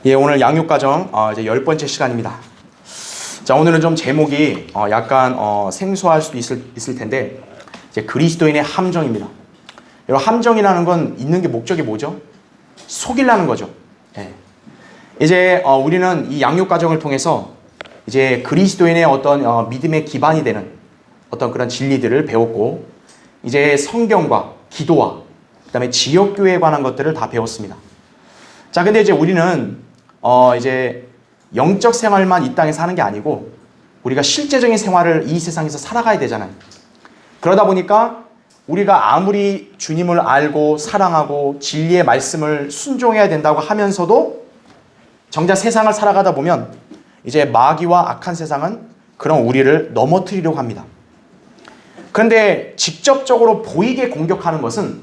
예, 오늘 양육과정 이제 10번째 시간입니다. 자, 오늘은 좀 제목이 약간 생소할 수도 있을 텐데, 이제 그리스도인의 함정입니다. 여러분, 함정이라는 건 있는 게 목적이 뭐죠? 속이려는 거죠. 예. 이제 우리는 이 양육과정을 통해서 이제 그리스도인의 어떤 믿음의 기반이 되는 어떤 그런 진리들을 배웠고, 이제 성경과 기도와 그다음에 지역교회에 관한 것들을 다 배웠습니다. 자, 근데 이제 우리는 이제 영적 생활만 이 땅에 사는 게 아니고 우리가 실제적인 생활을 이 세상에서 살아가야 되잖아요. 그러다 보니까 우리가 아무리 주님을 알고 사랑하고 진리의 말씀을 순종해야 된다고 하면서도 정작 세상을 살아가다 보면 이제 마귀와 악한 세상은 그런 우리를 넘어뜨리려고 합니다. 그런데 직접적으로 보이게 공격하는 것은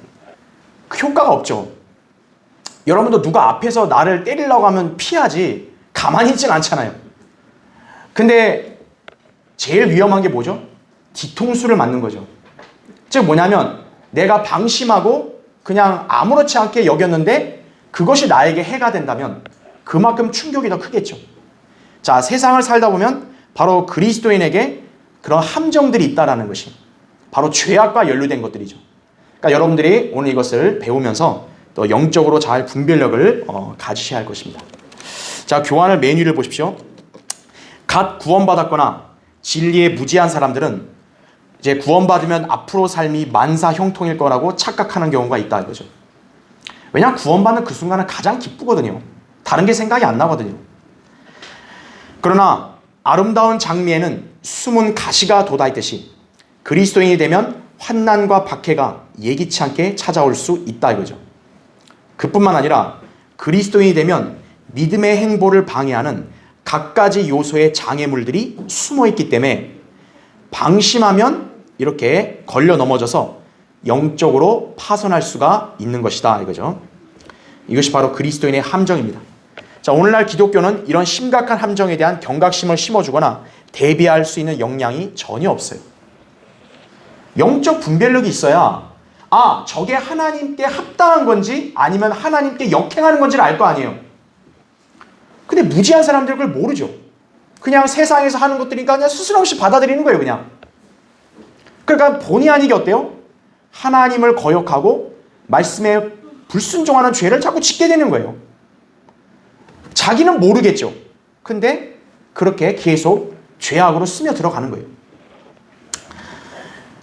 효과가 없죠. 여러분도 누가 앞에서 나를 때리려고 하면 피하지 가만히 있진 않잖아요. 근데 제일 위험한 게 뭐죠? 뒤통수를 맞는 거죠. 즉 뭐냐면 내가 방심하고 그냥 아무렇지 않게 여겼는데 그것이 나에게 해가 된다면 그만큼 충격이 더 크겠죠. 자, 세상을 살다 보면 바로 그리스도인에게 그런 함정들이 있다라는 것이 바로 죄악과 연루된 것들이죠. 그러니까 여러분들이 오늘 이것을 배우면서 또 영적으로 잘 분별력을 가지셔야 할 것입니다. 자, 교환을 메뉴를 보십시오. 갓 구원받았거나 진리에 무지한 사람들은 이제 구원받으면 앞으로 삶이 만사 형통일 거라고 착각하는 경우가 있다 이거죠. 왜냐하면 구원받는 그 순간은 가장 기쁘거든요. 다른 게 생각이 안 나거든요. 그러나 아름다운 장미에는 숨은 가시가 돋아있듯이 그리스도인이 되면 환난과 박해가 예기치 않게 찾아올 수 있다 이거죠. 그뿐만 아니라 그리스도인이 되면 믿음의 행보를 방해하는 갖가지 요소의 장애물들이 숨어있기 때문에 방심하면 이렇게 걸려 넘어져서 영적으로 파손할 수가 있는 것이다 이거죠. 이것이 바로 그리스도인의 함정입니다. 자, 오늘날 기독교는 이런 심각한 함정에 대한 경각심을 심어주거나 대비할 수 있는 역량이 전혀 없어요. 영적 분별력이 있어야 저게 하나님께 합당한 건지 아니면 하나님께 역행하는 건지를 알 거 아니에요. 근데 무지한 사람들 그걸 모르죠. 그냥 세상에서 하는 것들이니까 그냥 스스럼 없이 받아들이는 거예요, 그냥. 그러니까 본의 아니게 어때요? 하나님을 거역하고 말씀에 불순종하는 죄를 자꾸 짓게 되는 거예요. 자기는 모르겠죠. 근데 그렇게 계속 죄악으로 스며들어가는 거예요.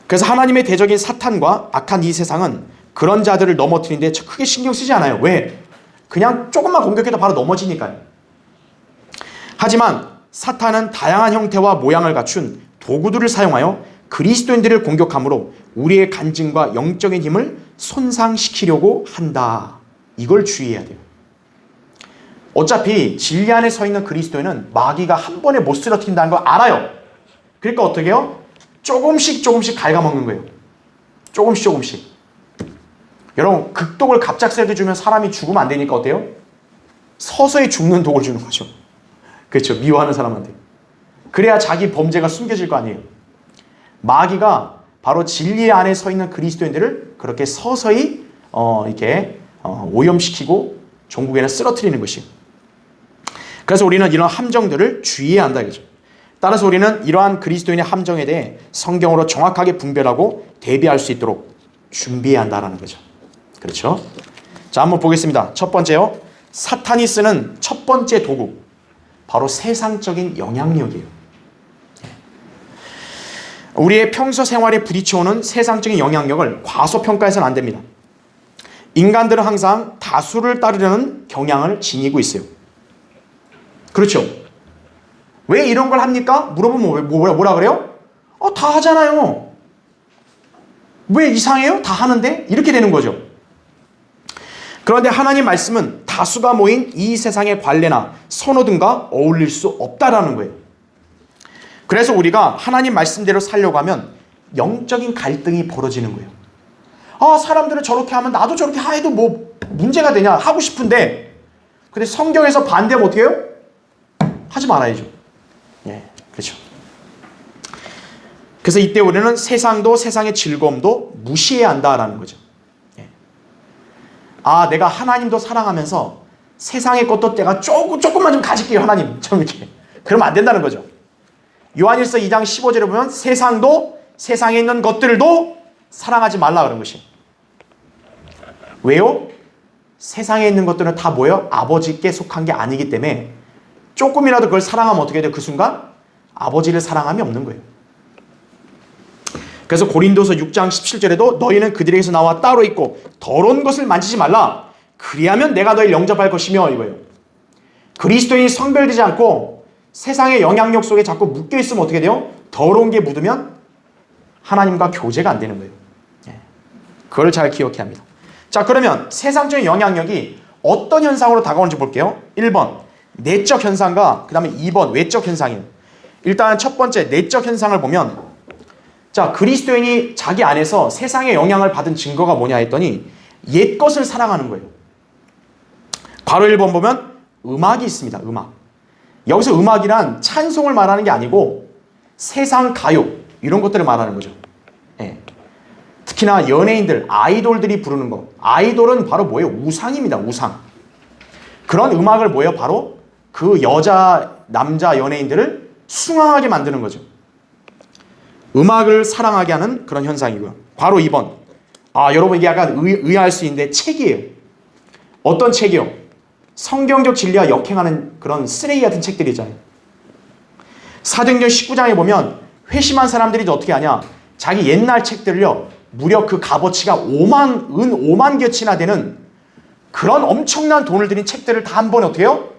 그래서 하나님의 대적인 사탄과 악한 이 세상은 그런 자들을 넘어뜨리는데 크게 신경 쓰지 않아요. 왜? 그냥 조금만 공격해도 바로 넘어지니까요. 하지만 사탄은 다양한 형태와 모양을 갖춘 도구들을 사용하여 그리스도인들을 공격함으로 우리의 간증과 영적인 힘을 손상시키려고 한다. 이걸 주의해야 돼요. 어차피 진리 안에 서 있는 그리스도인은 마귀가 한 번에 못 쓰러뜨린다는 걸 알아요. 그러니까 어떻게 해요? 조금씩 갉아먹는 거예요. 조금씩. 여러분, 극독을 갑작스럽게 주면 사람이 죽으면 안 되니까 어때요? 서서히 죽는 독을 주는 거죠. 그렇죠. 미워하는 사람한테. 그래야 자기 범죄가 숨겨질 거 아니에요. 마귀가 바로 진리 안에 서 있는 그리스도인들을 그렇게 서서히 이렇게 오염시키고 종국에는 쓰러뜨리는 것이에요. 그래서 우리는 이런 함정들을 주의해야 한다 이거죠. 따라서 우리는 이러한 그리스도인의 함정에 대해 성경으로 정확하게 분별하고 대비할 수 있도록 준비해야 한다는 거죠. 그렇죠? 자, 한번 보겠습니다. 첫 번째요. 사탄이 쓰는 첫 번째 도구. 바로 세상적인 영향력이에요. 우리의 평소 생활에 부딪혀오는 세상적인 영향력을 과소평가해서는 안 됩니다. 인간들은 항상 다수를 따르려는 경향을 지니고 있어요. 그렇죠? 왜 이런 걸 합니까? 물어보면 뭐라 그래요? 다 하잖아요. 왜 이상해요? 다 하는데? 이렇게 되는 거죠. 그런데 하나님 말씀은 다수가 모인 이 세상의 관례나 선호 등과 어울릴 수 없다라는 거예요. 그래서 우리가 하나님 말씀대로 살려고 하면 영적인 갈등이 벌어지는 거예요. 사람들은 저렇게 하면 나도 저렇게 해도 뭐 문제가 되냐? 하고 싶은데 근데 성경에서 반대하면 어떻게 해요? 하지 말아야죠. 예, 그렇죠. 그래서 이때 우리는 세상도 세상의 즐거움도 무시해야 한다라는 거죠. 예. 내가 하나님도 사랑하면서 세상의 것도 내가 조금만 좀 가질게요, 하나님. 좀 이렇게. 그러면 안 된다는 거죠. 요한일서 2장 15절에 보면 세상도 세상에 있는 것들도 사랑하지 말라 그런 것이. 왜요? 세상에 있는 것들은 다 뭐예요? 아버지께 속한 게 아니기 때문에 조금이라도 그걸 사랑하면 어떻게 돼요? 그 순간 아버지를 사랑함이 없는 거예요. 그래서 고린도서 6장 17절에도 너희는 그들에게서 나와 따로 있고 더러운 것을 만지지 말라. 그리하면 내가 너희를 영접할 것이며 이거예요. 그리스도인이 성별되지 않고 세상의 영향력 속에 자꾸 묶여있으면 어떻게 돼요? 더러운 게 묻으면 하나님과 교제가 안 되는 거예요. 그걸 잘 기억해야 합니다. 자, 그러면 세상적인 영향력이 어떤 현상으로 다가오는지 볼게요. 1번 내적 현상과 그 다음에 2번 외적 현상이에요. 일단 첫 번째 내적 현상을 보면 자, 그리스도인이 자기 안에서 세상의 영향을 받은 증거가 뭐냐 했더니 옛 것을 사랑하는 거예요. 괄호 1번 보면 음악이 있습니다. 음악. 여기서 음악이란 찬송을 말하는 게 아니고 세상 가요 이런 것들을 말하는 거죠. 예. 특히나 연예인들, 아이돌들이 부르는 거. 아이돌은 바로 뭐예요? 우상입니다. 우상. 그런 음악을 뭐예요? 바로 그 여자, 남자 연예인들을 숭앙하게 만드는 거죠. 음악을 사랑하게 하는 그런 현상이고요. 괄호 2번. 여러분 이게 약간 의아할 수 있는데 책이에요. 어떤 책이요? 성경적 진리와 역행하는 그런 쓰레기 같은 책들이 있잖아요. 사도행전 19장에 보면 회심한 사람들이 어떻게 하냐? 자기 옛날 책들을요. 무려 그 값어치가 5만 개치나 되는 그런 엄청난 돈을 들인 책들을 다 한 번에 어떻게 해요?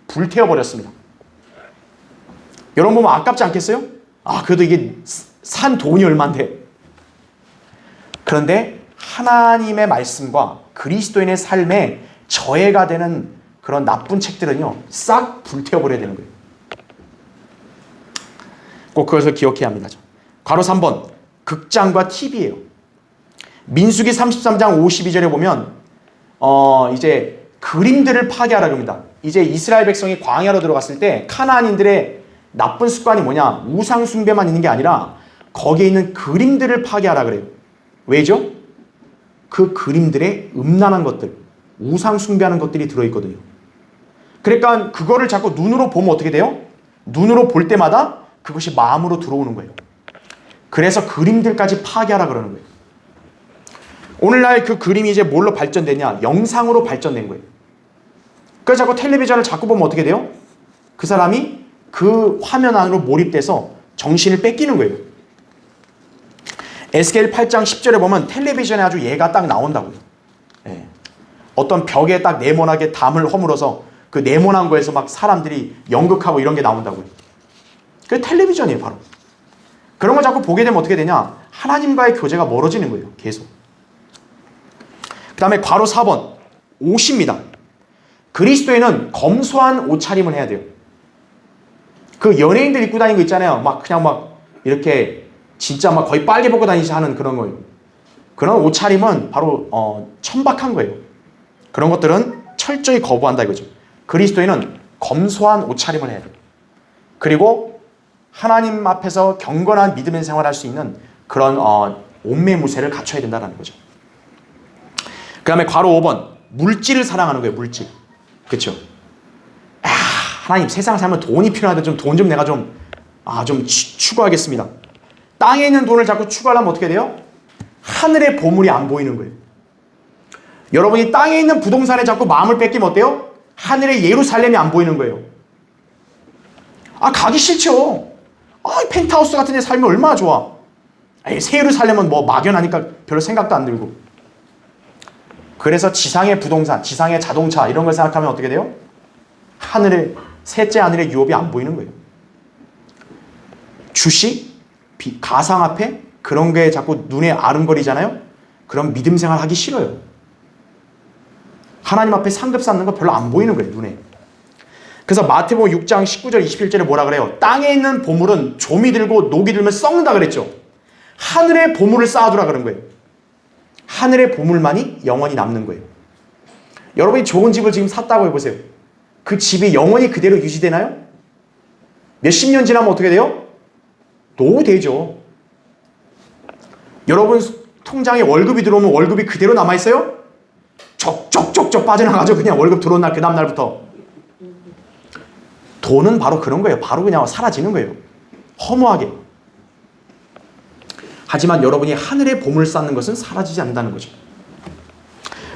불태워버렸습니다. 여러분 보면 아깝지 않겠어요? 그래도 이게 산 돈이 얼만데. 그런데 하나님의 말씀과 그리스도인의 삶에 저해가 되는 그런 나쁜 책들은요. 싹 불태워버려야 되는 거예요. 꼭 그것을 기억해야 합니다. 괄호 3번 극장과 TV예요. 민수기 33장 52절에 보면 이제 그림들을 파괴하라고 합니다. 이제 이스라엘 백성이 광야로 들어갔을 때 카나안인들의 나쁜 습관이 뭐냐? 우상 숭배만 있는 게 아니라 거기에 있는 그림들을 파괴하라 그래요. 왜죠? 그 그림들에 음란한 것들, 우상 숭배하는 것들이 들어있거든요. 그러니까 그거를 자꾸 눈으로 보면 어떻게 돼요? 눈으로 볼 때마다 그것이 마음으로 들어오는 거예요. 그래서 그림들까지 파괴하라 그러는 거예요. 오늘날 그 그림이 이제 뭘로 발전됐냐? 영상으로 발전된 거예요. 그래서 자꾸 텔레비전을 자꾸 보면 어떻게 돼요? 그 사람이 그 화면 안으로 몰입돼서 정신을 뺏기는 거예요. 에스겔 8장 10절에 보면 텔레비전에 아주 얘가 딱 나온다고요. 예. 어떤 벽에 딱 네모나게 담을 허물어서 그 네모난 거에서 막 사람들이 연극하고 이런 게 나온다고요. 그게 텔레비전이에요, 바로. 그런 걸 자꾸 보게 되면 어떻게 되냐? 하나님과의 교제가 멀어지는 거예요, 계속. 그 다음에 괄호 4번, 옷입니다. 그리스도인은 검소한 옷차림을 해야 돼요. 그 연예인들 입고 다니는 거 있잖아요. 그냥 이렇게 진짜 거의 빨개 벗고 다니시 하는 그런 거예요. 그런 옷차림은 바로 천박한 거예요. 그런 것들은 철저히 거부한다 이거죠. 그리스도인은 검소한 옷차림을 해야 돼요. 그리고 하나님 앞에서 경건한 믿음의 생활을 할 수 있는 그런 옷매무새를 갖춰야 된다는 거죠. 그 다음에 괄호 5번 물질을 사랑하는 거예요. 물질. 그렇죠? 하나님 세상 살면 돈이 필요한데 좀 돈 좀 내가 좀 추구하겠습니다. 땅에 있는 돈을 자꾸 추구하려면 어떻게 돼요? 하늘의 보물이 안 보이는 거예요. 여러분이 땅에 있는 부동산에 자꾸 마음을 뺏기면 어때요? 하늘의 예루살렘이 안 보이는 거예요. 가기 싫죠. 펜트하우스 같은 데 살면 얼마나 좋아. 새 예루살렘은 막연하니까 별로 생각도 안 들고. 그래서 지상의 부동산, 지상의 자동차 이런 걸 생각하면 어떻게 돼요? 하늘의 셋째 하늘의 유업이 안 보이는 거예요. 주식, 가상화폐 그런 게 자꾸 눈에 아른거리잖아요. 그럼 믿음 생활 하기 싫어요. 하나님 앞에 상급 쌓는 거 별로 안 보이는 거예요, 눈에. 그래서 마태복음 6장 19절 21절에 뭐라 그래요? 땅에 있는 보물은 좀이 들고 녹이 들면 썩는다 그랬죠. 하늘의 보물을 쌓아두라 그런 거예요. 하늘의 보물만이 영원히 남는 거예요. 여러분이 좋은 집을 지금 샀다고 해보세요. 그 집이 영원히 그대로 유지되나요? 몇십 년 지나면 어떻게 돼요? 노후되죠. 여러분 통장에 월급이 들어오면 월급이 그대로 남아있어요? 쪽쪽쪽 빠져나가죠. 그냥 월급 들어온 날 그 다음 날부터. 돈은 바로 그런 거예요. 바로 그냥 사라지는 거예요. 허무하게. 하지만 여러분이 하늘의 보물 쌓는 것은 사라지지 않는다는 거죠.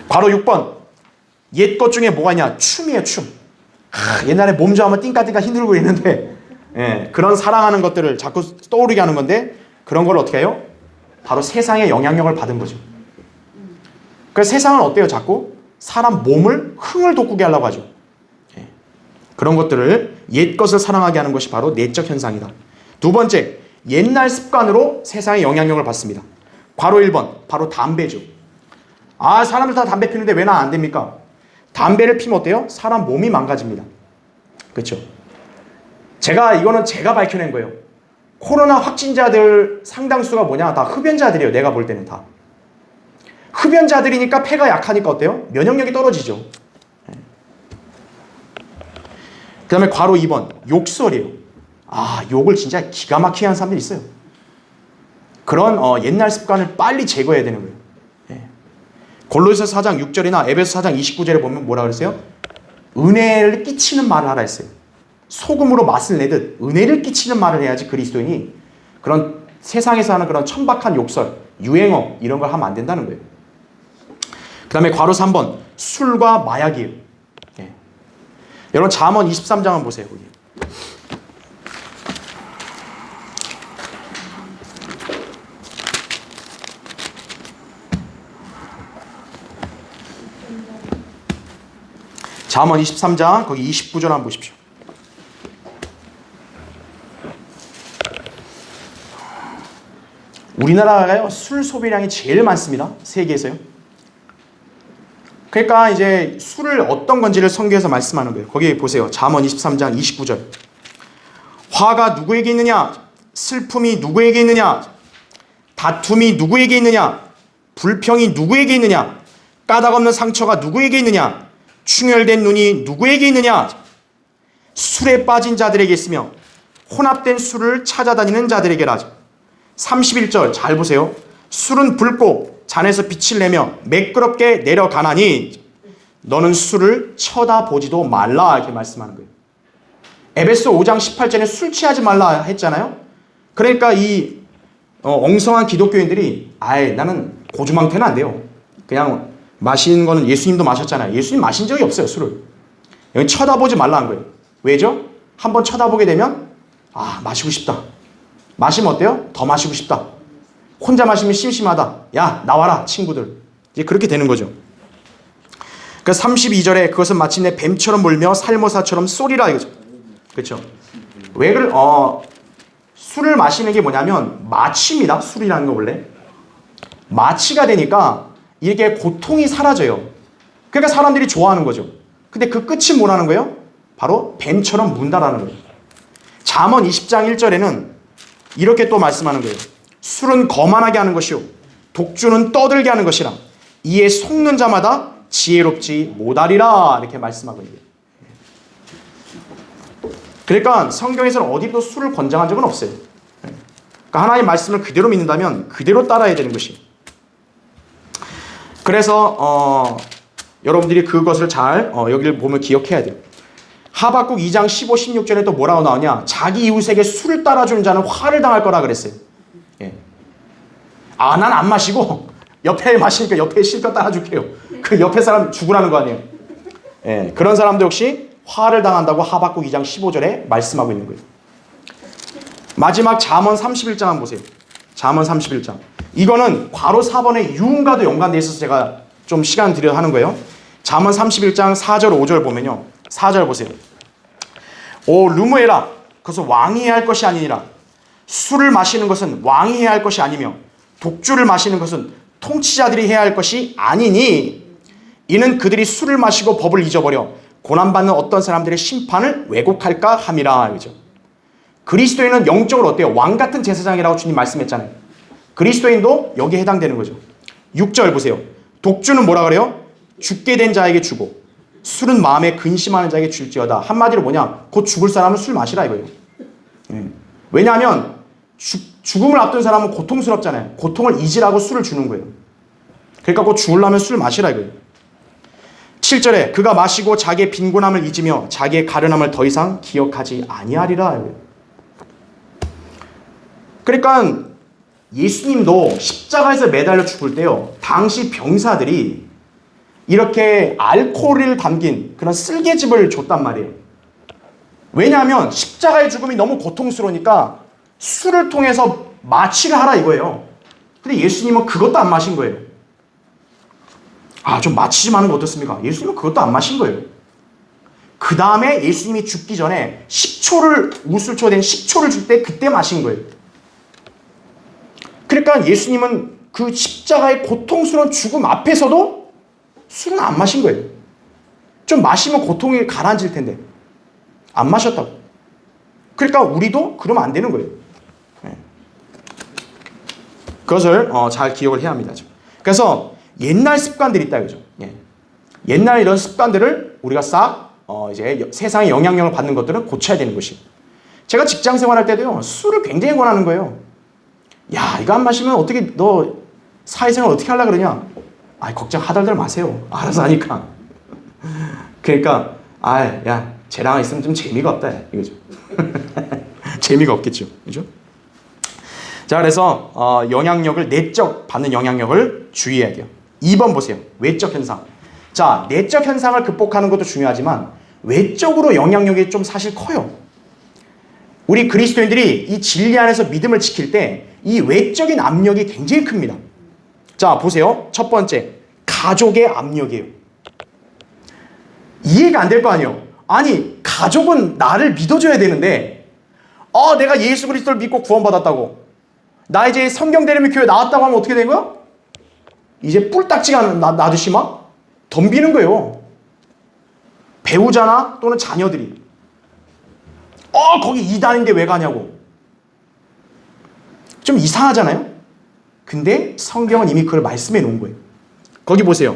바로 6번. 옛 것 중에 뭐가 있냐? 춤이에요, 춤. 옛날에 몸 좋아하면 띵까띵까 힘들고 있는데, 그런 사랑하는 것들을 자꾸 떠오르게 하는 건데, 그런 걸 어떻게 해요? 바로 세상의 영향력을 받은 거죠. 그래서 세상은 어때요? 자꾸 사람 몸을 흥을 돋구게 하려고 하죠. 그런 것들을 옛 것을 사랑하게 하는 것이 바로 내적 현상이다. 두 번째, 옛날 습관으로 세상의 영향력을 받습니다. 바로 1번, 바로 담배죠. 사람들 다 담배 피우는데 왜 나 안 됩니까? 담배를 피면 어때요? 사람 몸이 망가집니다. 그렇죠? 이거는 제가 밝혀낸 거예요. 코로나 확진자들 상당수가 뭐냐? 다 흡연자들이에요. 내가 볼 때는 다. 흡연자들이니까 폐가 약하니까 어때요? 면역력이 떨어지죠. 그 다음에 괄호 2번, 욕설이에요. 욕을 진짜 기가 막히게 하는 사람들이 있어요. 그런 옛날 습관을 빨리 제거해야 되는 거예요. 골로새서 4장 6절이나 에베소 4장 29절에 보면 뭐라 그랬어요? 은혜를 끼치는 말을 하라 했어요. 소금으로 맛을 내듯 은혜를 끼치는 말을 해야지 그리스도인이 그런 세상에서 하는 그런 천박한 욕설, 유행어 이런 걸 하면 안 된다는 거예요. 그 다음에 괄호 3번, 술과 마약이에요. 여러분 잠언 23장은 보세요. 거기. 잠언 23장 거기 29절 한번 보십시오. 우리나라가요 술 소비량이 제일 많습니다. 세계에서요. 그러니까 이제 술을 어떤 건지를 성경에서 말씀하는 거예요. 거기 보세요. 잠언 23장 29절. 화가 누구에게 있느냐? 슬픔이 누구에게 있느냐? 다툼이 누구에게 있느냐? 불평이 누구에게 있느냐? 까닭없는 상처가 누구에게 있느냐? 충혈된 눈이 누구에게 있느냐? 술에 빠진 자들에게 있으며 혼합된 술을 찾아다니는 자들에게라. 31절 잘 보세요. 술은 붉고 잔에서 빛을 내며 매끄럽게 내려가나니 너는 술을 쳐다보지도 말라 이렇게 말씀하는 거예요. 에베소 5장 18절에 술 취하지 말라 했잖아요. 그러니까 이 엉성한 기독교인들이 나는 고주망태는 안 돼요. 그냥 마시는 거는 예수님도 마셨잖아요. 예수님 마신 적이 없어요, 술을. 여기 쳐다보지 말라는 거예요. 왜죠? 한번 쳐다보게 되면 마시고 싶다. 마시면 어때요? 더 마시고 싶다. 혼자 마시면 심심하다. 야, 나와라, 친구들. 이제 그렇게 되는 거죠. 그 32절에 그것은 마침내 뱀처럼 물며 살모사처럼 쏘리라 이거죠. 그렇죠? 술을 마시는 게 뭐냐면 마취입니다. 술이라는 거 원래. 마취가 되니까 이게 고통이 사라져요. 그러니까 사람들이 좋아하는 거죠. 근데 그 끝이 뭐라는 거예요? 바로 뱀처럼 문다라는 거예요. 잠언 20장 1절에는 이렇게 또 말씀하는 거예요. 술은 거만하게 하는 것이요 독주는 떠들게 하는 것이라 이에 속는 자마다 지혜롭지 못하리라 이렇게 말씀하고 있는 거예요. 그러니까 성경에서는 어디도 술을 권장한 적은 없어요. 그러니까 하나님의 말씀을 그대로 믿는다면 그대로 따라야 되는 것이. 그래서 여러분들이 그것을 잘 여기를 보면 기억해야 돼요. 하박국 2장 15, 16절에 또 뭐라고 나오냐? 자기 이웃에게 술을 따라주는 자는 화를 당할 거라 그랬어요. 난 안 마시고 옆에 마시니까 옆에 실컷 따라줄게요. 그 옆에 사람 죽으라는 거 아니에요. 그런 사람도 역시 화를 당한다고 하박국 2장 15절에 말씀하고 있는 거예요. 마지막 잠언 31장 한번 보세요. 잠언 31장. 이거는 괄호 4번의 유흥과도 연관되어 있어서 제가 좀 시간 들여 하는 거예요. 잠언 31장 4절 5절 보면요. 4절 보세요. 오 루무에라 그것은 왕이 해야 할 것이 아니니라. 술을 마시는 것은 왕이 해야 할 것이 아니며 독주를 마시는 것은 통치자들이 해야 할 것이 아니니 이는 그들이 술을 마시고 법을 잊어버려 고난받는 어떤 사람들의 심판을 왜곡할까 함이라. 그죠? 그리스도인은 영적으로 어때요? 왕 같은 제사장이라고 주님 말씀했잖아요. 그리스도인도 여기에 해당되는 거죠. 6절 보세요. 독주는 뭐라 그래요? 죽게 된 자에게 주고 술은 마음에 근심하는 자에게 줄지어다. 한마디로 뭐냐? 곧 죽을 사람은 술 마시라 이거예요. 왜냐하면 죽음을 앞둔 사람은 고통스럽잖아요. 고통을 잊으라고 술을 주는 거예요. 그러니까 곧 죽으려면 술 마시라 이거예요. 7절에 그가 마시고 자기의 빈곤함을 잊으며 자기의 가련함을 더 이상 기억하지 아니하리라. 그러니까 예수님도 십자가에서 매달려 죽을 때요, 당시 병사들이 이렇게 알코올을 담긴 그런 쓸개즙을 줬단 말이에요. 왜냐하면 십자가의 죽음이 너무 고통스러우니까 술을 통해서 마취를 하라 이거예요. 근데 예수님은 그것도 안 마신 거예요. 좀 마취 좀 하는 거 어떻습니까? 예수님은 그것도 안 마신 거예요. 그 다음에 예수님이 죽기 전에 우슬초가 된 식초를 줄 때 그때 마신 거예요. 그러니까 예수님은 그 십자가의 고통스러운 죽음 앞에서도 술은 안 마신 거예요. 좀 마시면 고통이 가라앉을 텐데 안 마셨다고. 그러니까 우리도 그러면 안 되는 거예요. 그것을 잘 기억을 해야 합니다. 그래서 옛날 습관들이 있다 이거죠. 옛날 이런 습관들을 우리가 싹 이제 세상의 영향력을 받는 것들은 고쳐야 되는 것이. 제가 직장 생활할 때도요, 술을 굉장히 권하는 거예요. 야, 이거 안 마시면 어떻게 너 사회생활 어떻게 하려고 그러냐? 걱정 하달들 마세요. 알아서 하니까. 그러니까 야, 쟤랑 있으면 좀 재미가 없다 이거죠. 재미가 없겠죠, 그죠? 자, 그래서 내적 받는 영향력을 주의해야 돼요. 2번 보세요. 외적 현상. 자, 내적 현상을 극복하는 것도 중요하지만 외적으로 영향력이 좀 사실 커요. 우리 그리스도인들이 이 진리 안에서 믿음을 지킬 때 이 외적인 압력이 굉장히 큽니다. 자, 보세요. 첫 번째, 가족의 압력이에요. 이해가 안 될 거 아니에요. 아니, 가족은 나를 믿어줘야 되는데 내가 예수 그리스도를 믿고 구원받았다고, 나 이제 성경대리면 교회 나왔다고 하면 어떻게 된 거야? 이제 뿔딱지가 나듯이 막 덤비는 거예요. 배우자나 또는 자녀들이 거기 이단인데 왜 가냐고. 좀 이상하잖아요. 근데 성경은 이미 그걸 말씀해 놓은 거예요. 거기 보세요.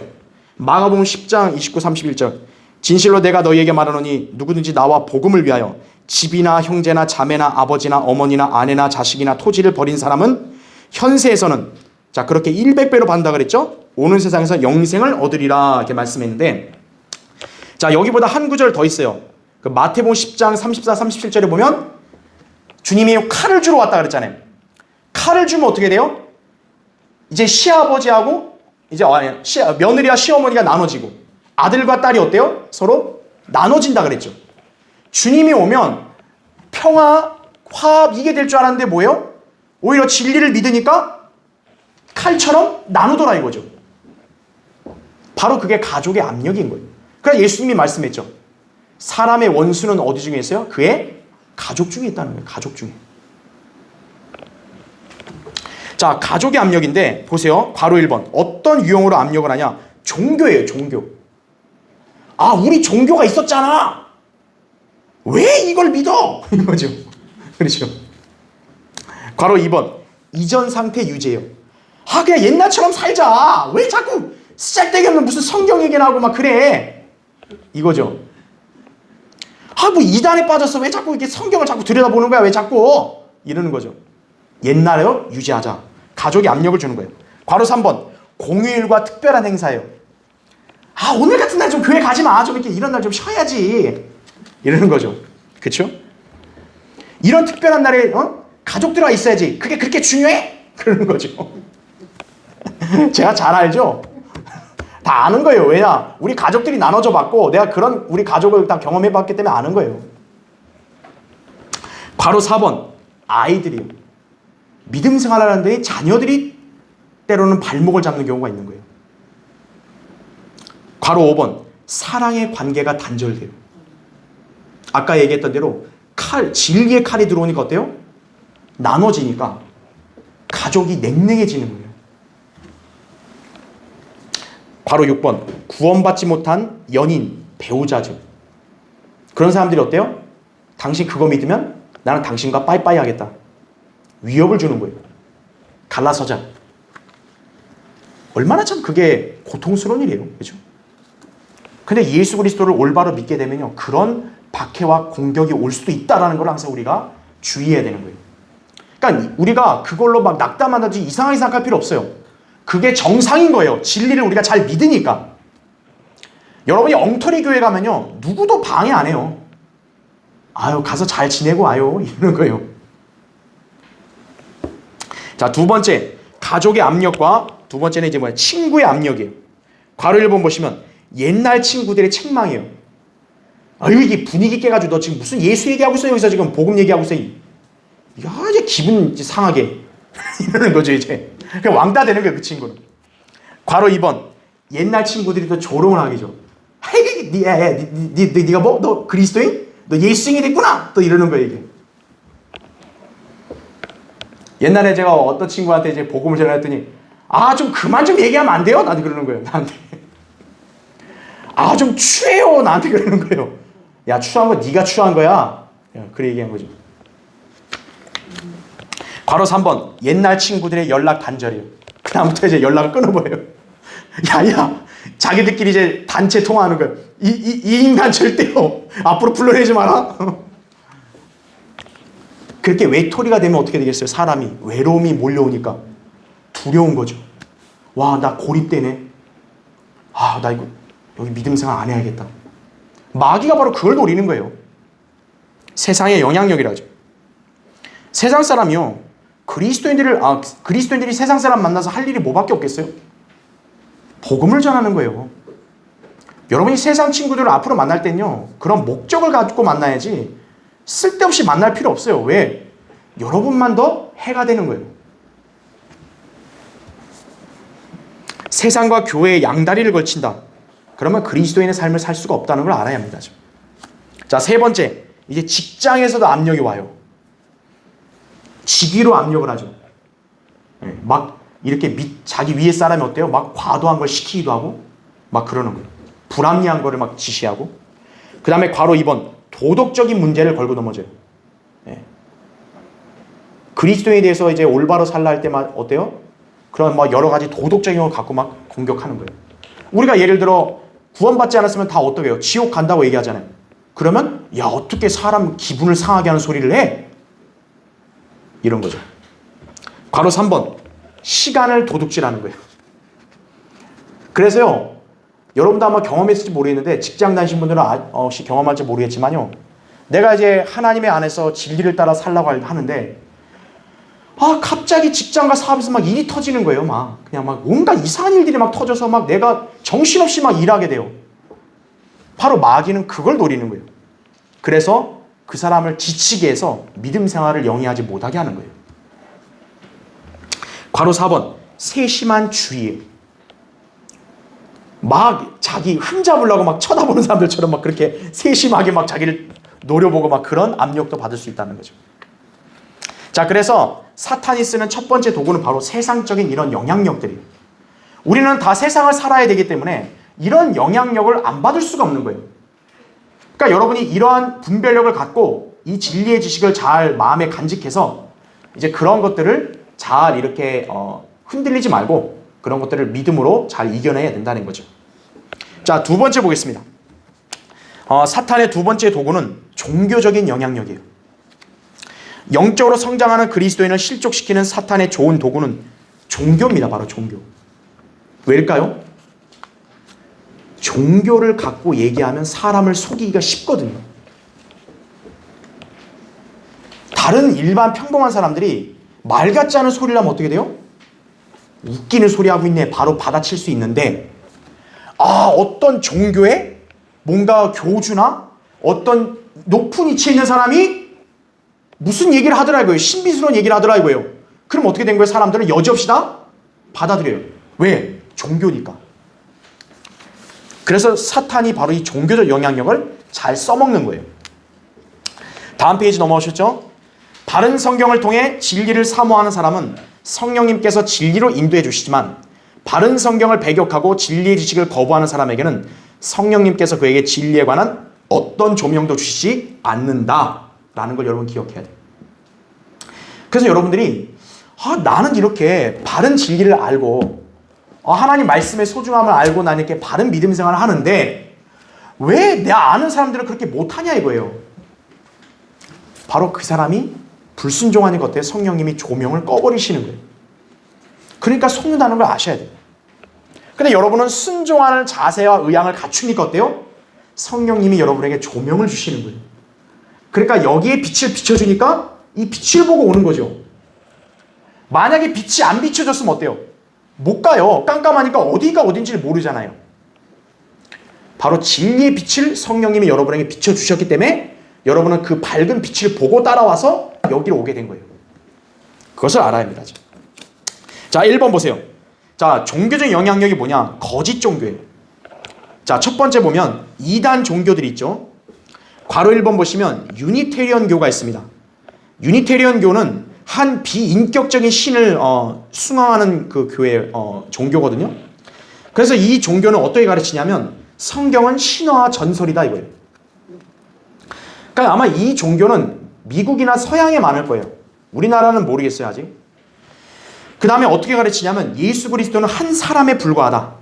마가복음 10장 29, 31절. 진실로 내가 너희에게 말하노니 누구든지 나와 복음을 위하여 집이나 형제나 자매나 아버지나 어머니나 아내나 자식이나 토지를 버린 사람은 현세에서는, 자, 그렇게 100배로 받는다 그랬죠? 오는 세상에서 영생을 얻으리라 이렇게 말씀했는데, 자, 여기보다 한 구절 더 있어요. 그 마태복음 10장 34, 37절에 보면 주님이 칼을 주러 왔다 그랬잖아요. 칼을 주면 어떻게 돼요? 이제 시아버지하고 이제 며느리와 시어머니가 나눠지고 아들과 딸이 어때요? 서로 나눠진다 그랬죠. 주님이 오면 평화, 화합 이게 될 줄 알았는데 뭐예요? 오히려 진리를 믿으니까 칼처럼 나누더라 이거죠. 바로 그게 가족의 압력인 거예요. 그래서 예수님이 말씀했죠. 사람의 원수는 어디 중에 있어요? 그의 가족 중에 있다는 거예요. 가족 중에. 자, 가족의 압력인데 보세요. 바로 1번. 어떤 유형으로 압력을 하냐? 종교예요. 종교. 우리 종교가 있었잖아. 왜 이걸 믿어? 이거죠. 그렇죠. 괄호 2번. 이전 상태 유지예요. 그냥 옛날처럼 살자. 왜 자꾸 쓸데기 없는 무슨 성경 얘기나 하고 막 그래. 이거죠. 뭐 이단에 빠졌어. 왜 자꾸 이렇게 성경을 자꾸 들여다보는 거야? 왜 자꾸? 이러는 거죠. 옛날에요. 유지하자. 가족이 압력을 주는 거예요. 괄호 3번. 공휴일과 특별한 행사예요. 오늘 같은 날 좀 교회 가지 마. 좀 이렇게 이런 날 좀 쉬어야지. 이러는 거죠. 그렇죠? 이런 특별한 날에 가족들과 있어야지. 그게 그렇게 중요해? 그러는 거죠. 제가 잘 알죠? 다 아는 거예요. 왜냐? 우리 가족들이 나눠져 봤고 내가 그런 우리 가족을 다 경험해 봤기 때문에 아는 거예요. 바로 4번. 아이들이요. 믿음 생활하는데 자녀들이 때로는 발목을 잡는 경우가 있는 거예요. 괄호 5번. 사랑의 관계가 단절돼요. 아까 얘기했던 대로 진리의 칼이 들어오니까 어때요? 나눠지니까 가족이 냉랭해지는 거예요. 괄호 6번. 구원받지 못한 연인, 배우자죠. 그런 사람들이 어때요? 당신 그거 믿으면 나는 당신과 빠이빠이 하겠다. 위협을 주는 거예요. 갈라서자. 얼마나 참 그게 고통스러운 일이에요. 그렇죠? 근데 예수 그리스도를 올바로 믿게 되면요, 그런 박해와 공격이 올 수도 있다라는 걸 항상 우리가 주의해야 되는 거예요. 그러니까 우리가 그걸로 막 낙담한다든지 이상하게 생각할 필요 없어요. 그게 정상인 거예요. 진리를 우리가 잘 믿으니까. 여러분이 엉터리 교회 가면요, 누구도 방해 안 해요. 아유, 가서 잘 지내고 와요. 이러는 거예요. 자, 두 번째, 가족의 압력과 두 번째는 이제 뭐야? 친구의 압력이에요. 괄호 1번 보시면 옛날 친구들의 책망이에요. 아유, 이게 분위기 깨가지고 너 지금 무슨 예수 얘기하고 있어? 여기서 지금 복음 얘기하고 있어. 야, 이제 기분 이제 상하게 이러는 거죠, 이제. 그냥 왕따 되는 거예요, 그 친구는. 괄호 2번, 옛날 친구들이 더 조롱을 하기죠. 네가 뭐? 너 그리스도인? 너 예수쟁이 됐구나? 또 이러는 거예요, 이게. 옛날에 제가 어떤 친구한테 이제 복음을 전했더니, 아, 좀 그만 좀 얘기하면 안 돼요? 나한테 그러는 거예요, 나한테. 아, 좀 추해요. 나한테 그러는 거예요. 야, 추한 거 네가 추한 거야. 그래 얘기한 거죠. 괄호 3번, 옛날 친구들의 연락 단절이에요. 그다음부터 이제 연락을 끊어버려요. 야, 자기들끼리 이제 단체 통화하는 거예요. 이 인간 절대요. 앞으로 불러내지 마라. 그렇게 외톨이가 되면 어떻게 되겠어요? 사람이 외로움이 몰려오니까 두려운 거죠. 와, 나 고립되네. 아, 나 이거 여기 믿음 생활 안 해야겠다. 마귀가 바로 그걸 노리는 거예요. 세상의 영향력이라죠. 세상 사람이요, 그리스도인들이 세상 사람 만나서 할 일이 뭐밖에 없겠어요? 복음을 전하는 거예요. 여러분이 세상 친구들을 앞으로 만날 땐요, 그런 목적을 가지고 만나야지 쓸데없이 만날 필요 없어요. 왜? 여러분만 더 해가 되는 거예요. 세상과 교회의 양다리를 걸친다. 그러면 그리스도인의 삶을 살 수가 없다는 걸 알아야 합니다. 자, 세 번째, 이제 직장에서도 압력이 와요. 직위로 압력을 하죠. 막 이렇게 자기 위에 사람이 어때요? 막 과도한 걸 시키기도 하고 막 그러는 거예요. 불합리한 거를 막 지시하고. 그 다음에 괄호 2번, 도덕적인 문제를 걸고 넘어져요. 그리스도인에 대해서 이제 올바로 살라 할 때만 어때요? 그런 막 여러 가지 도덕적인 걸 갖고 막 공격하는 거예요. 우리가 예를 들어 구원받지 않았으면 다 어떻게 해요? 지옥 간다고 얘기하잖아요. 그러면 야, 어떻게 사람 기분을 상하게 하는 소리를 해? 이런 거죠. 괄호 3번, 시간을 도둑질하는 거예요. 그래서요, 여러분도 아마 경험했을지 모르겠는데 직장 다니신 분들은 혹시 경험할지 모르겠지만요, 내가 이제 하나님의 안에서 진리를 따라 살라고 하는데 갑자기 직장과 사업에서 막 일이 터지는 거예요. 그냥 막 온갖 이상한 일들이 막 터져서 막 내가 정신없이 막 일하게 돼요. 바로 마귀는 그걸 노리는 거예요. 그래서 그 사람을 지치게 해서 믿음 생활을 영위하지 못하게 하는 거예요. 괄호 4번, 세심한 주의예요. 막 자기 흠잡으려고 막 쳐다보는 사람들처럼 막 그렇게 세심하게 막 자기를 노려보고 막 그런 압력도 받을 수 있다는 거죠. 자, 그래서 사탄이 쓰는 첫 번째 도구는 바로 세상적인 이런 영향력들이에요. 우리는 다 세상을 살아야 되기 때문에 이런 영향력을 안 받을 수가 없는 거예요. 그러니까 여러분이 이러한 분별력을 갖고 이 진리의 지식을 잘 마음에 간직해서 이제 그런 것들을 잘 이렇게 흔들리지 말고 그런 것들을 믿음으로 잘 이겨내야 된다는 거죠. 자, 두 번째 보겠습니다. 사탄의 두 번째 도구는 종교적인 영향력이에요. 영적으로 성장하는 그리스도인을 실족시키는 사탄의 좋은 도구는 종교입니다. 바로 종교. 왜일까요? 종교를 갖고 얘기하면 사람을 속이기가 쉽거든요. 다른 일반 평범한 사람들이 말 같지 않은 소리를 하면 어떻게 돼요? 웃기는 소리 하고 있네. 바로 받아칠 수 있는데, 어떤 종교에 뭔가 교주나 어떤 높은 위치에 있는 사람이 무슨 얘기를 하더라고요. 신비스러운 얘기를 하더라고요. 그럼 어떻게 된 거예요? 사람들은 여지없이 다 받아들여요. 왜? 종교니까. 그래서 사탄이 바로 이 종교적 영향력을 잘 써먹는 거예요. 다음 페이지 넘어오셨죠? 바른 성경을 통해 진리를 사모하는 사람은 성령님께서 진리로 인도해 주시지만, 바른 성경을 배격하고 진리의 지식을 거부하는 사람에게는 성령님께서 그에게 진리에 관한 어떤 조명도 주시지 않는다라는 걸 여러분 기억해야 돼요. 그래서 여러분들이 나는 이렇게 바른 진리를 알고 하나님 말씀의 소중함을 알고 나는 이렇게 바른 믿음 생활을 하는데 왜 내 아는 사람들은 그렇게 못하냐 이거예요. 바로 그 사람이 불순종하는 것에 성령님이 조명을 꺼버리시는 거예요. 그러니까 속는다는 걸 아셔야 돼요. 근데 여러분은 순종하는 자세와 의향을 갖추니까 어때요? 성령님이 여러분에게 조명을 주시는 거예요. 그러니까 여기에 빛을 비춰주니까 이 빛을 보고 오는 거죠. 만약에 빛이 안 비춰졌으면 어때요? 못 가요. 깜깜하니까 어디가 어딘지를 모르잖아요. 바로 진리의 빛을 성령님이 여러분에게 비춰주셨기 때문에 여러분은 그 밝은 빛을 보고 따라와서 여기로 오게 된 거예요. 그것을 알아야 합니다. 자, 1번 보세요. 자, 종교적 영향력이 뭐냐? 거짓 종교예요. 자, 첫 번째 보면 이단 종교들이 있죠. 괄호 1번 보시면 유니테리언교가 있습니다. 유니테리언교는 한 비인격적인 신을 숭앙하는 그 교회 종교거든요. 그래서 이 종교는 어떻게 가르치냐면 성경은 신화와 전설이다 이거예요. 그러니까 아마 이 종교는 미국이나 서양에 많을 거예요. 우리나라는 모르겠어요 아직. 그 다음에 어떻게 가르치냐면 예수 그리스도는 한 사람에 불과하다.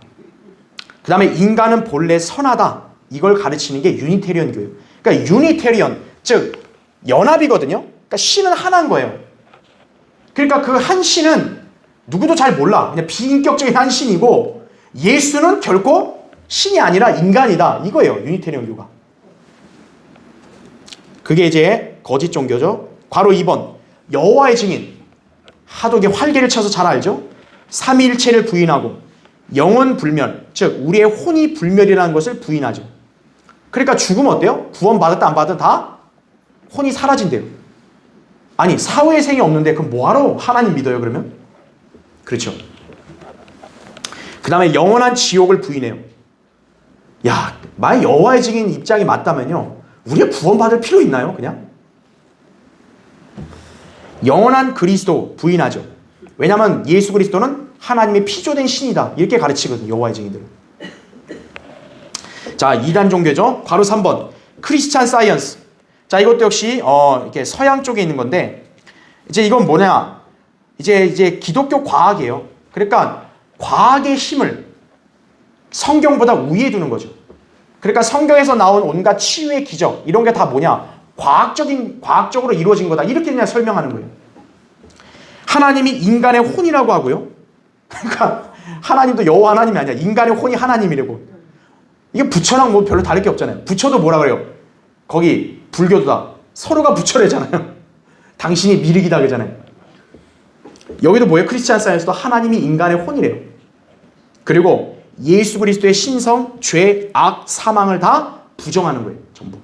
그 다음에 인간은 본래 선하다. 이걸 가르치는 게 유니테리언 교예요. 그러니까 유니테리언, 즉 연합이거든요. 그러니까 신은 하나인 거예요. 그러니까 그 한 신은 누구도 잘 몰라. 그냥 비인격적인 한 신이고 예수는 결코 신이 아니라 인간이다. 이거예요. 유니테리언 교가. 그게 이제 거짓 종교죠. 괄호 2번 여호와의 증인. 하도 이게 활개를 쳐서 잘 알죠. 삼위일체를 부인하고 영원 불멸, 즉 우리의 혼이 불멸이라는 것을 부인하죠. 그러니까 죽으면 어때요? 구원 받았다 안 받았다 다 혼이 사라진대요. 아니 사후의 생이 없는데 그럼 뭐하러 하나님 믿어요 그러면? 그렇죠. 그 다음에 영원한 지옥을 부인해요. 야, 만약 여호와의 증인 입장이 맞다면요 우리가 구원 받을 필요 있나요 그냥? 영원한 그리스도 부인하죠. 왜냐하면 예수 그리스도는 하나님의 피조된 신이다 이렇게 가르치거든요 여호와의 증인들은. 자, 이단 종교죠. 괄호 3번 크리스찬 사이언스. 자, 이것도 역시 이렇게 서양 쪽에 있는 건데 이제 이건 뭐냐? 이제 기독교 과학이에요. 그러니까 과학의 힘을 성경보다 우위에 두는 거죠. 그러니까 성경에서 나온 온갖 치유의 기적 이런 게 다 뭐냐? 과학적으로 이루어진 거다. 이렇게 그냥 설명하는 거예요. 하나님이 인간의 혼이라고 하고요. 그러니까 하나님도 여호와 하나님이 아니야. 인간의 혼이 하나님이라고. 이게 부처랑 뭐 별로 다를 게 없잖아요. 부처도 뭐라 그래요? 거기 불교도다. 서로가 부처래잖아요. 당신이 미륵이다 그러잖아요. 여기도 뭐예요? 크리스찬 사이언스도 하나님이 인간의 혼이래요. 그리고 예수 그리스도의 신성, 죄, 악, 사망을 다 부정하는 거예요. 전부.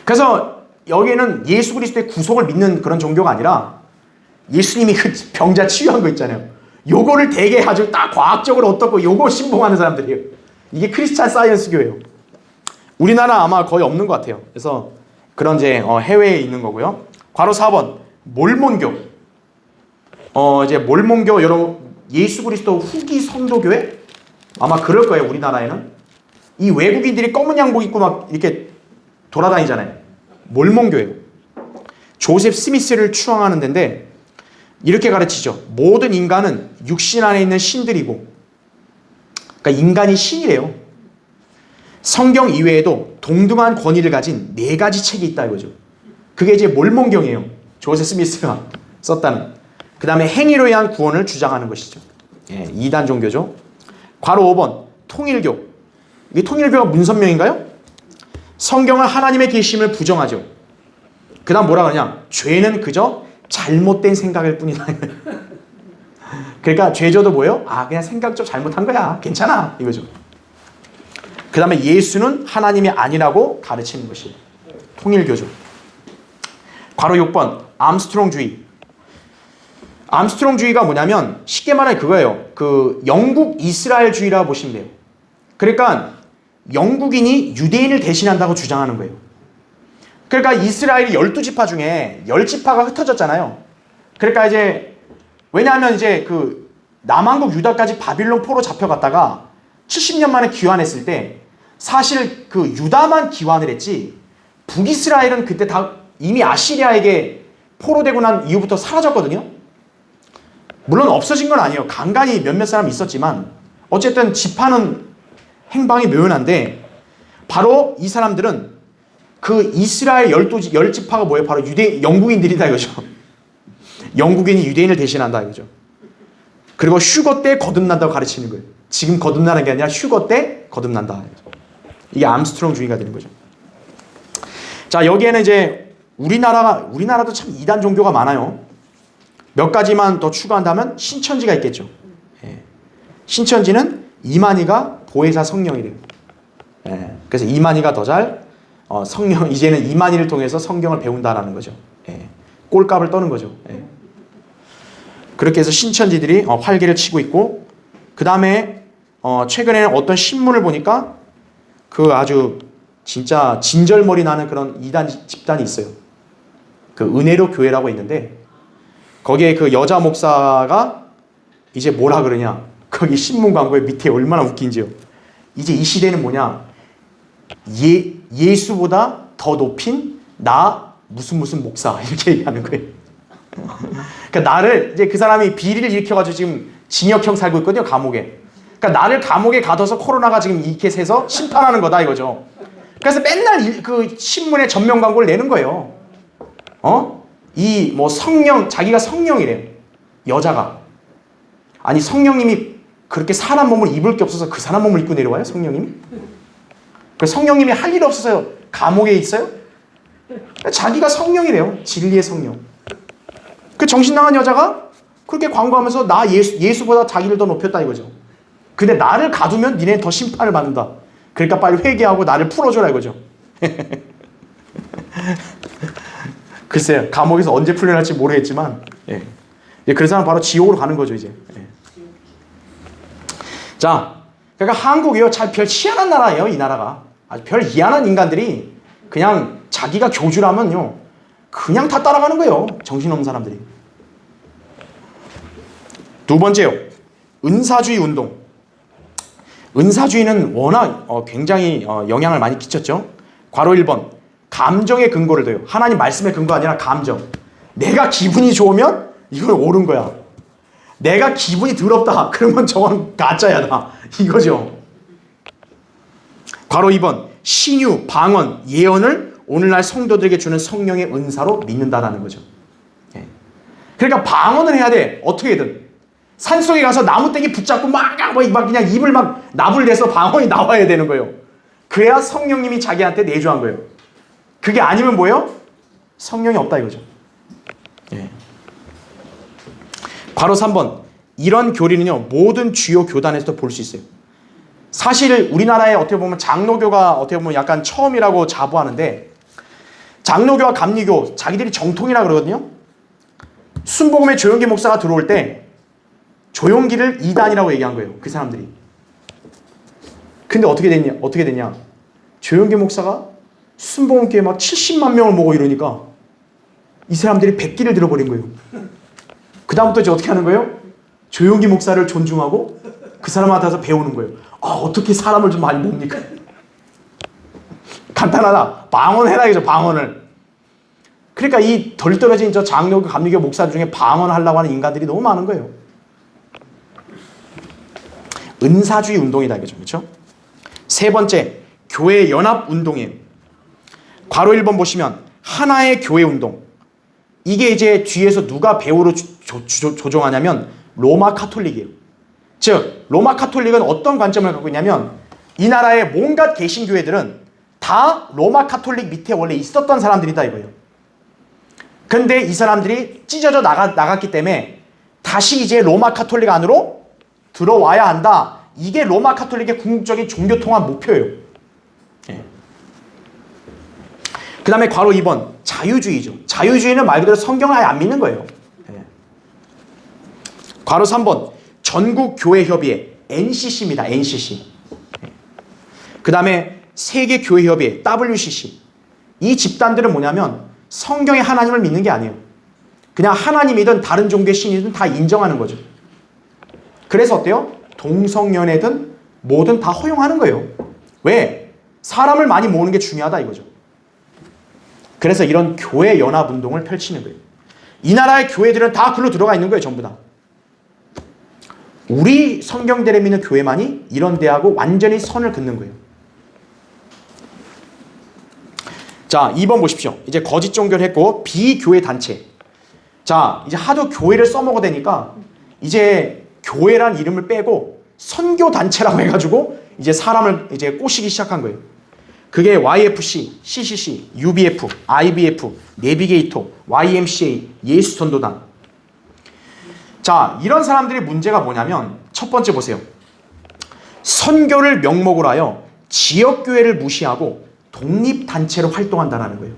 그래서 여기에는 예수 그리스도의 구속을 믿는 그런 종교가 아니라 예수님이 그 병자 치유한 거 있잖아요. 요거를 되게 아주 딱 과학적으로 어떻고 요거 신봉하는 사람들이에요. 이게 크리스찬 사이언스 교예요. 우리나라 아마 거의 없는 것 같아요. 그래서 그런 이제 해외에 있는 거고요. 괄호 4번 몰몬교. 이제 몰몬교 여러분 예수 그리스도 후기 성도교회 아마 그럴 거예요. 우리나라에는 이 외국인들이 검은 양복 입고 막 이렇게 돌아다니잖아요. 몰몬교예요. 조셉 스미스를 추앙하는 데인데 이렇게 가르치죠. 모든 인간은 육신 안에 있는 신들이고, 그러니까 인간이 신이래요. 성경 이외에도 동등한 권위를 가진 4가지 책이 있다 이거죠. 그게 이제 몰몬경이에요. 조셉 스미스가 썼다는. 그 다음에 행위로 의한 구원을 주장하는 것이죠. 예, 2단 종교죠. 괄호 5번 통일교. 이게 통일교가 문선명인가요? 성경은 하나님의 계심을 부정하죠. 그 다음 뭐라 그러냐? 죄는 그저 잘못된 생각일 뿐이다. 그러니까 죄져도 뭐예요? 아, 그냥 생각 좀 잘못한 거야. 괜찮아. 이거죠. 그 다음에 예수는 하나님이 아니라고 가르치는 것이 통일교죠. 괄호 6번 암스트롱주의. 암스트롱주의가 뭐냐면 쉽게 말하면 그거예요. 그 영국 이스라엘주의라고 보시면 돼요. 그러니까 영국인이 유대인을 대신한다고 주장하는 거예요. 그러니까 이스라엘이 12지파 중에 10지파가 흩어졌잖아요. 그러니까 이제 왜냐하면 이제 그 남한국 유다까지 바빌론 포로 잡혀갔다가 70년 만에 귀환했을 때 사실 그 유다만 귀환을 했지 북이스라엘은 그때 다 이미 아시리아에게 포로되고 난 이후부터 사라졌거든요. 물론 없어진 건 아니에요. 간간히 몇몇 사람 있었지만 어쨌든 지파는 행방이 묘연한데 바로 이 사람들은 그 이스라엘 10지파가 뭐예요? 바로 영국인들이다 이거죠. 영국인이 유대인을 대신한다 이거죠. 그리고 휴거 때 거듭난다고 가르치는 거예요. 지금 거듭나는 게 아니라 휴거 때 거듭난다. 이게 암스트롱주의가 되는 거죠. 자, 여기에는 이제 우리나라도 참 이단 종교가 많아요. 몇 가지만 더 추가한다면 신천지가 있겠죠. 예. 신천지는 이만희가 보혜사 성령이래요. 예. 그래서 이만희가 더 잘 성령, 이제는 이만희를 통해서 성경을 배운다라는 거죠. 예. 꼴값을 떠는 거죠. 예. 그렇게 해서 신천지들이 활기를 치고 있고, 그 다음에 최근에는 어떤 신문을 보니까 그 아주 진짜 진절머리 나는 그런 이단 집단이 있어요. 그 은혜로 교회라고 있는데, 거기에 그 여자 목사가 이제 뭐라 그러냐, 거기 신문 광고에 밑에 얼마나 웃긴지요. 이제 이 시대는 뭐냐, 예수보다 더 높인 나 무슨 목사 이렇게 얘기하는 거예요. 그러니까 나를, 이제 그 사람이 비리를 일으켜가지고 지금 징역형 살고 있거든요, 감옥에. 그러니까 나를 감옥에 가둬서 코로나가 지금 이렇게 새서 심판하는 거다 이거죠. 그래서 맨날 그 신문에 전면 광고를 내는 거예요. 이 뭐 성령, 자기가 성령이래요. 여자가. 아니, 성령님이 그렇게 사람 몸을 입을 게 없어서 그 사람 몸을 입고 내려와요, 성령님이? 그 성령님이 할 일 없어서 감옥에 있어요? 자기가 성령이래요. 진리의 성령. 그 정신 나간 여자가 그렇게 광고하면서 나 예수보다 자기를 더 높였다 이거죠. 근데 나를 가두면 니네 더 심판을 받는다. 그러니까 빨리 회개하고 나를 풀어줘라 이거죠. 글쎄요, 감옥에서 언제 풀려날지 모르겠지만, 예. 그 사람 바로 지옥으로 가는 거죠 이제. 예. 자, 그러니까 한국이요, 참 별 희한한 나라예요. 이 나라가 아주 별 희한한 인간들이 그냥 자기가 교주라면요, 그냥 다 따라가는 거예요. 정신없는 사람들이. 두 번째요, 은사주의 운동. 은사주의는 워낙 굉장히 영향을 많이 끼쳤죠. 괄호 1번, 감정의 근거를 둬요. 하나님 말씀의 근거 아니라 감정. 내가 기분이 좋으면 이건 옳은 거야. 내가 기분이 더럽다 그러면 저건 가짜야 이거죠. 괄호 2번, 신유, 방언, 예언을 오늘날 성도들에게 주는 성령의 은사로 믿는다라는 거죠. 예. 그러니까 방언을 해야 돼. 어떻게든. 산속에 가서 나무떼기 붙잡고 막 그냥 입을 막 나불대서 방언이 나와야 되는 거예요. 그래야 성령님이 자기한테 내주한 거예요. 그게 아니면 뭐예요? 성령이 없다 이거죠. 예. 괄호 3번, 이런 교리는요, 모든 주요 교단에서도 볼 수 있어요. 사실 우리나라에 어떻게 보면 장로교가 어떻게 보면 약간 처음이라고 자부하는데, 장로교와 감리교 자기들이 정통이라 그러거든요. 순복음의 조용기 목사가 들어올 때 조용기를 이단이라고 얘기한 거예요. 그 사람들이. 근데 어떻게 됐냐? 조용기 목사가 순복음교회 막 70만 명을 모으고 이러니까 이 사람들이 백기를 들어버린 거예요. 그 다음부터 이제 어떻게 하는 거예요? 조용기 목사를 존중하고 그 사람한테 가서 배우는 거예요. 어떻게 사람을 좀 많이 봅니까? 간단하다. 방언해라 이거죠, 방언을. 그러니까 이 덜 떨어진 저 장로교, 감리교 목사 중에 방언하려고 하는 인간들이 너무 많은 거예요. 은사주의 운동이다 이거죠. 그렇죠? 세 번째, 교회 연합 운동이에요. 괄호 1번 보시면 하나의 교회 운동. 이게 이제 뒤에서 누가 배우로 조종하냐면 로마 카톨릭이에요. 즉 로마 카톨릭은 어떤 관점을 갖고 있냐면, 이 나라의 온갖 개신교회들은 다 로마 카톨릭 밑에 원래 있었던 사람들이다 이거예요. 근데 이 사람들이 찢어져 나갔기 때문에 다시 이제 로마 카톨릭 안으로 들어와야 한다. 이게 로마 카톨릭의 궁극적인 종교 통합 목표예요. 예. 그 다음에 괄호 2번, 자유주의죠. 자유주의는 말 그대로 성경을 아예 안 믿는 거예요. 예. 괄호 3번, 전국교회협의회, NCC입니다. NCC. 예. 그 다음에 세계교회협의회, WCC. 이 집단들은 뭐냐면 성경의 하나님을 믿는 게 아니에요. 그냥 하나님이든 다른 종교의 신이든 다 인정하는 거죠. 그래서 어때요? 동성연애든 뭐든 다 허용하는 거예요. 왜? 사람을 많이 모으는 게 중요하다 이거죠. 그래서 이런 교회 연합 운동을 펼치는 거예요. 이 나라의 교회들은 다 글로 들어가 있는 거예요. 전부 다. 우리 성경대를 믿는 교회만이 이런 데하고 완전히 선을 긋는 거예요. 자, 2번 보십시오. 이제 거짓 종교를 했고 비교회 단체. 자, 이제 하도 교회를 써먹어대니까 이제 교회란 이름을 빼고 선교단체라고 해가지고 이제 사람을 이제 꼬시기 시작한 거예요. 그게 YFC, CCC, UBF, IBF, 내비게이터, YMCA, 예수전도단. 자, 이런 사람들의 문제가 뭐냐면 첫 번째 보세요. 선교를 명목으로 하여 지역교회를 무시하고 독립단체로 활동한다는 거예요.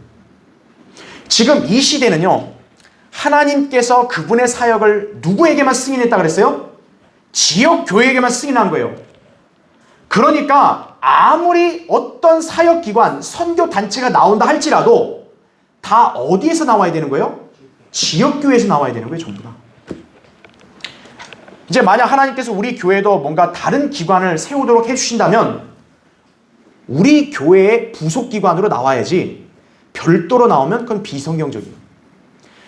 지금 이 시대는요, 하나님께서 그분의 사역을 누구에게만 승인했다 그랬어요? 지역교회에게만 승인한 거예요. 그러니까 아무리 어떤 사역기관, 선교단체가 나온다 할지라도 다 어디에서 나와야 되는 거예요? 지역교회에서 나와야 되는 거예요, 전부 다. 이제 만약 하나님께서 우리 교회도 뭔가 다른 기관을 세우도록 해주신다면 우리 교회의 부속기관으로 나와야지 별도로 나오면 그건 비성경적이에요.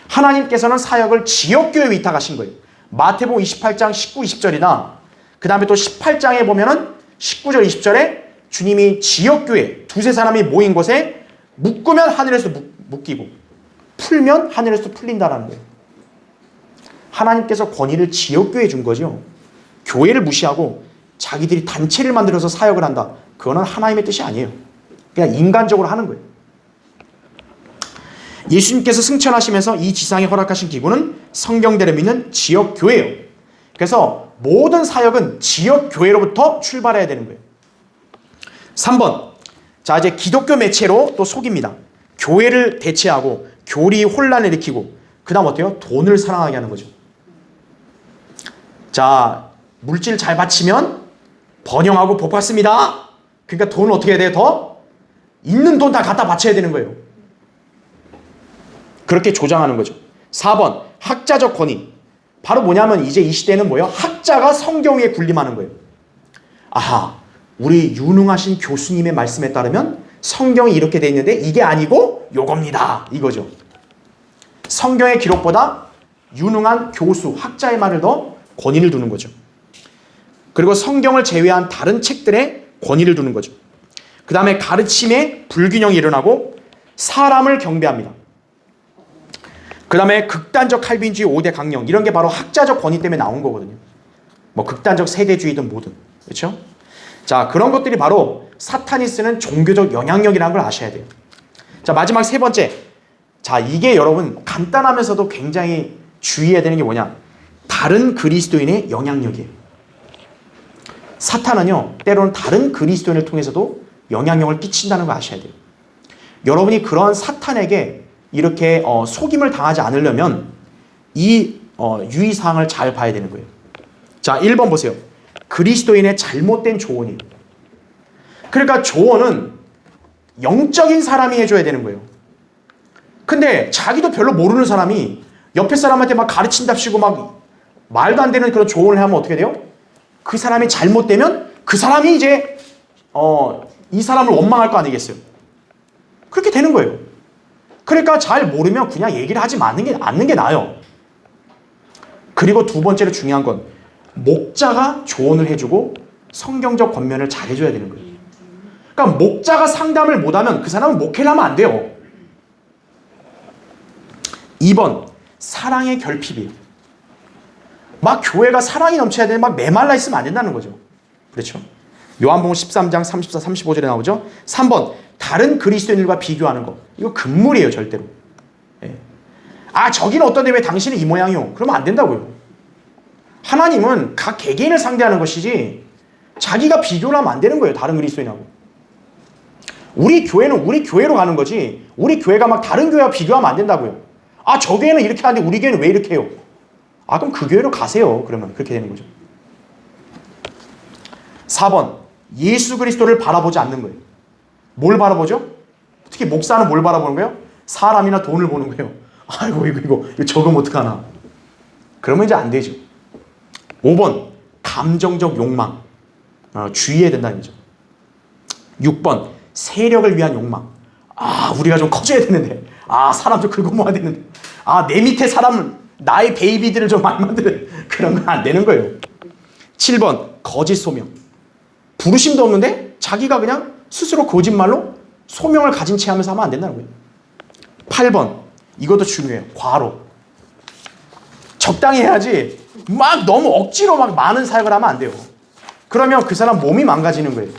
하나님께서는 사역을 지역교회에 위탁하신 거예요. 마태복음 28장 19, 20절이나 그 다음에 또 18장에 보면은 19절, 20절에 주님이 지역교회 두세 사람이 모인 곳에 묶으면 하늘에서 묶이고 풀면 하늘에서 풀린다라는 거예요. 하나님께서 권위를 지역교회에 준 거죠. 교회를 무시하고 자기들이 단체를 만들어서 사역을 한다. 그거는 하나님의 뜻이 아니에요. 그냥 인간적으로 하는 거예요. 예수님께서 승천하시면서 이 지상에 허락하신 기구는 성경대로 믿는 지역교회예요. 그래서 모든 사역은 지역교회로부터 출발해야 되는 거예요. 3번. 자, 이제 기독교 매체로 또 속입니다. 교회를 대체하고 교리 혼란을 일으키고 그 다음 어때요? 돈을 사랑하게 하는 거죠. 자, 물질 잘 바치면 번영하고 복 받습니다. 그러니까 돈을 어떻게 해야 돼요? 더? 있는 돈 다 갖다 바쳐야 되는 거예요. 그렇게 조장하는 거죠. 4번. 학자적 권위. 바로 뭐냐면 이제 이 시대는 뭐예요? 학자가 성경 위에 군림하는 거예요. 아하, 우리 유능하신 교수님의 말씀에 따르면 성경이 이렇게 돼 있는데 이게 아니고 요겁니다. 이거죠. 성경의 기록보다 유능한 교수, 학자의 말을 더 권위를 두는 거죠. 그리고 성경을 제외한 다른 책들에 권위를 두는 거죠. 그 다음에 가르침에 불균형이 일어나고 사람을 경배합니다. 그 다음에 극단적 칼빈주의 5대 강령, 이런 게 바로 학자적 권위 때문에 나온 거거든요. 뭐 극단적 세대주의든 뭐든. 그렇죠? 자, 그런 것들이 바로 사탄이 쓰는 종교적 영향력이라는 걸 아셔야 돼요. 자, 마지막 세 번째. 자, 이게 여러분 간단하면서도 굉장히 주의해야 되는 게 뭐냐? 다른 그리스도인의 영향력이에요. 사탄은요, 때로는 다른 그리스도인을 통해서도 영향력을 끼친다는 걸 아셔야 돼요. 여러분이 그런 사탄에게 이렇게 속임을 당하지 않으려면 이 유의사항을 잘 봐야 되는 거예요. 자, 1번 보세요. 그리스도인의 잘못된 조언이에요. 그러니까 조언은 영적인 사람이 해줘야 되는 거예요. 근데 자기도 별로 모르는 사람이 옆에 사람한테 막 가르친답시고 막 말도 안 되는 그런 조언을 하면 어떻게 돼요? 그 사람이 잘못되면 그 사람이 이제 이 사람을 원망할 거 아니겠어요? 그렇게 되는 거예요. 그러니까 잘 모르면 그냥 얘기를 하지 않는 게 나아요. 그리고 두 번째로 중요한 건 목자가 조언을 해주고 성경적 권면을 잘 해줘야 되는 거예요. 그러니까 목자가 상담을 못하면 그 사람은 목회를 하면 안 돼요. 2번, 사랑의 결핍이에요. 막 교회가 사랑이 넘쳐야 되는데 막 메말라 있으면 안 된다는 거죠. 그렇죠? 요한복음 13장 34, 35절에 나오죠. 3번, 다른 그리스도인들과 비교하는 거. 이거 금물이에요, 절대로. 예. 아, 저기는 어떤데 왜 당신은 이 모양이요? 그러면 안 된다고요. 하나님은 각 개개인을 상대하는 것이지 자기가 비교를 하면 안 되는 거예요, 다른 그리스도인하고. 우리 교회는 우리 교회로 가는 거지 우리 교회가 막 다른 교회와 비교하면 안 된다고요. 아, 저 교회는 이렇게 하는데 우리 교회는 왜 이렇게 해요? 아, 그럼 그 교회로 가세요. 그러면 그렇게 되는 거죠. 4번, 예수 그리스도를 바라보지 않는 거예요. 뭘 바라보죠? 특히 목사는 뭘 바라보는 거예요? 사람이나 돈을 보는 거예요. 아이고 이거 적으면 어떡하나. 그러면 이제 안 되죠. 5번, 감정적 욕망. 주의해야 된다는 거죠. 6번, 세력을 위한 욕망. 아, 우리가 좀 커져야 되는데. 아, 사람 좀 긁어 모아야 되는데. 아, 내 밑에 사람은 나의 베이비들을 좀 많이 만드는 그런 건 안 되는 거예요. 7번, 거짓 소명. 부르심도 없는데 자기가 그냥 스스로 거짓말로 소명을 가진 채 하면서 하면 안 된다는 거예요. 8번, 이것도 중요해요. 과로. 적당히 해야지 막 너무 억지로 막 많은 사역을 하면 안 돼요. 그러면 그 사람 몸이 망가지는 거예요.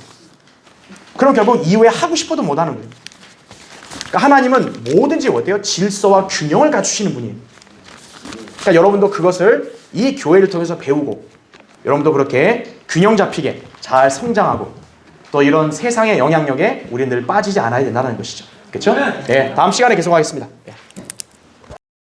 그럼 결국 이후에 하고 싶어도 못 하는 거예요. 그러니까 하나님은 뭐든지 어때요? 질서와 균형을 갖추시는 분이에요. 그러니까 여러분도 그것을 이 교회를 통해서 배우고 여러분도 그렇게 균형 잡히게 잘 성장하고 또 이런 세상의 영향력에 우리는 늘 빠지지 않아야 된다는 것이죠. 그렇죠? 네, 다음 시간에 계속하겠습니다. 네.